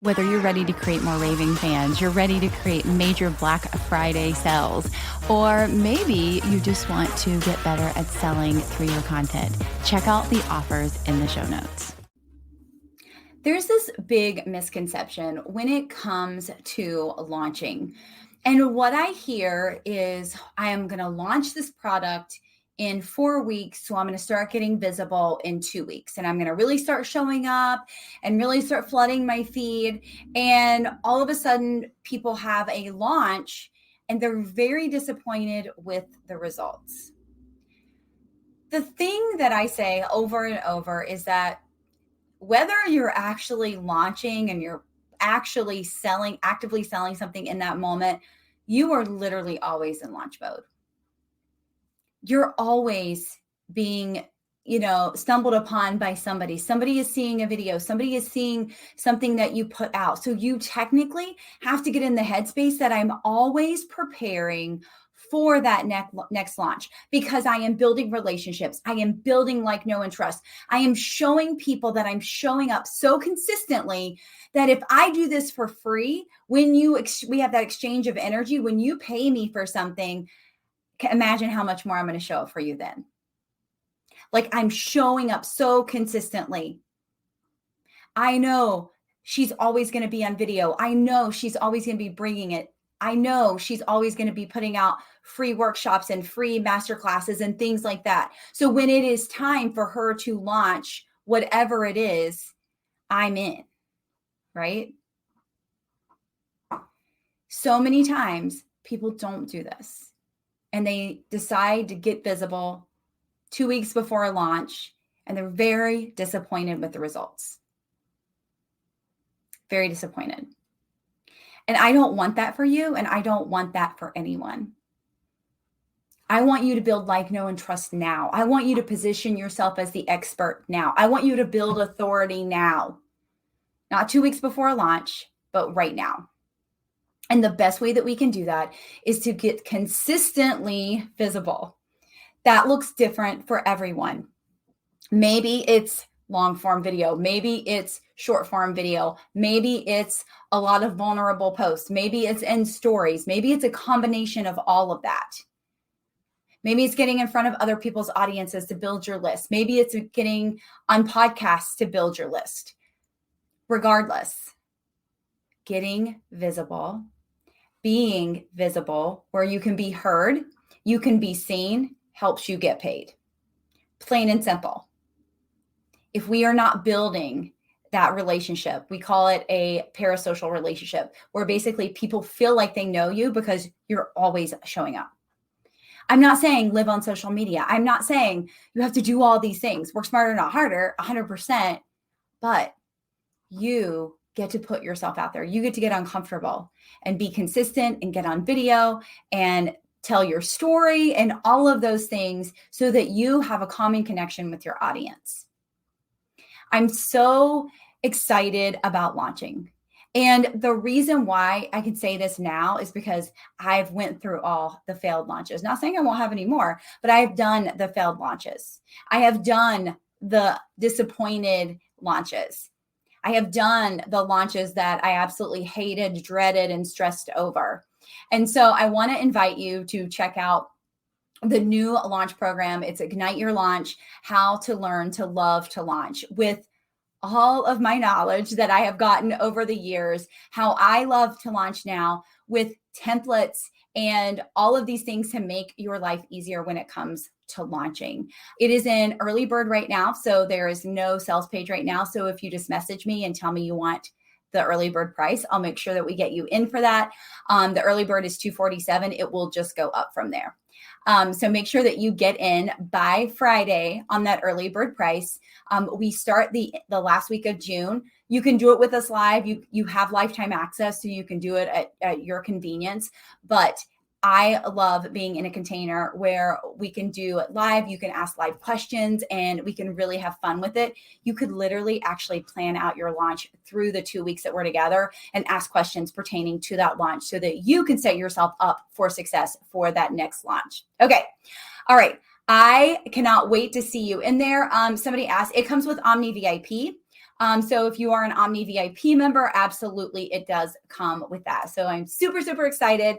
Whether you're ready to create more raving fans, you're ready to create major Black Friday sales, or maybe you just want to get better at selling through your content, check out the offers in the show notes. There's this big misconception when it comes to launching. And what I hear is I am going to launch this product in 4 weeks. So I'm going to start getting visible in 2 weeks. And I'm going to really start showing up and really start flooding my feed. And all of a sudden, people have a launch and they're very disappointed with the results. The thing that I say over and over is that whether you're actually launching and you're actually actively selling something in that moment, you are literally always in launch mode. You're always being, stumbled upon by somebody. Somebody is seeing a video. Somebody is seeing something that you put out. So you technically have to get in the headspace that I'm always preparing for that next launch, because I am building relationships. I am building like, know, and trust. I am showing people that I'm showing up so consistently that if I do this for free, when we have that exchange of energy, when you pay me for something, imagine how much more I'm going to show up for you then. Like, I'm showing up so consistently. I know she's always going to be on video. I know she's always going to be bringing it. I know she's always going to be putting out free workshops and free masterclasses and things like that. So when it is time for her to launch whatever it is, I'm in, right? So many times people don't do this and they decide to get visible 2 weeks before a launch and they're very disappointed with the results. Very disappointed. And I don't want that for you, and I don't want that for anyone. I want you to build like, know, and trust now. I want you to position yourself as the expert now. I want you to build authority now. Not 2 weeks before a launch, but right now. And the best way that we can do that is to get consistently visible. That looks different for everyone. Maybe it's long form video. Maybe it's short form video. Maybe it's a lot of vulnerable posts. Maybe it's in stories. Maybe it's a combination of all of that. Maybe it's getting in front of other people's audiences to build your list. Maybe it's getting on podcasts to build your list. Regardless, getting visible, being visible where you can be heard, you can be seen, helps you get paid. Plain and simple. If we are not building that relationship, we call it a parasocial relationship, where basically people feel like they know you because you're always showing up. I'm not saying live on social media. I'm not saying you have to do all these things. Work smarter, not harder, 100%. But you get to put yourself out there. You get to get uncomfortable and be consistent and get on video and tell your story and all of those things so that you have a common connection with your audience. I'm so excited about launching. And the reason why I can say this now is because I've went through all the failed launches. Not saying I won't have any more, but I've done the failed launches. I have done the disappointed launches. I have done the launches that I absolutely hated, dreaded, and stressed over. And so I want to invite you to check out the new launch program. It's Ignite Your Launch, How to Learn to Love to Launch, with all of my knowledge that I have gotten over the years, how I love to launch now, with templates and all of these things to make your life easier when it comes to launching. It is in early bird right now, so there is no sales page right now. So if you just message me and tell me you want the early bird price, I'll make sure that we get you in for that. The early bird is $247. It will just go up from there. So make sure that you get in by Friday on that early bird price. We start the last week of June. You can do it with us live. You have lifetime access, so you can do it at your convenience. But I love being in a container where we can do it live. You can ask live questions and we can really have fun with it. You could literally actually plan out your launch through the 2 weeks that we're together and ask questions pertaining to that launch so that you can set yourself up for success for that next launch. Okay. All right. I cannot wait to see you in there. Somebody asked, it comes with Omni VIP. So if you are an Omni VIP member, absolutely, it does come with that. So I'm super, super excited.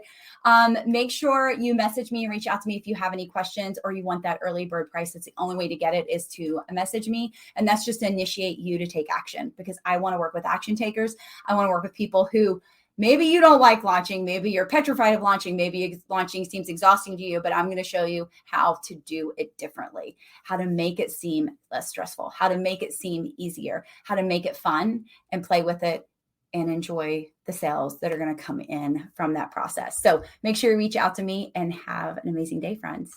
Make sure you message me and reach out to me if you have any questions or you want that early bird price. It's the only way to get it is to message me. And that's just to initiate you to take action, because I want to work with action takers. I want to work with people who maybe you don't like launching, maybe you're petrified of launching, maybe launching seems exhausting to you, but I'm going to show you how to do it differently, how to make it seem less stressful, how to make it seem easier, how to make it fun and play with it and enjoy the sales that are going to come in from that process. So make sure you reach out to me and have an amazing day, friends.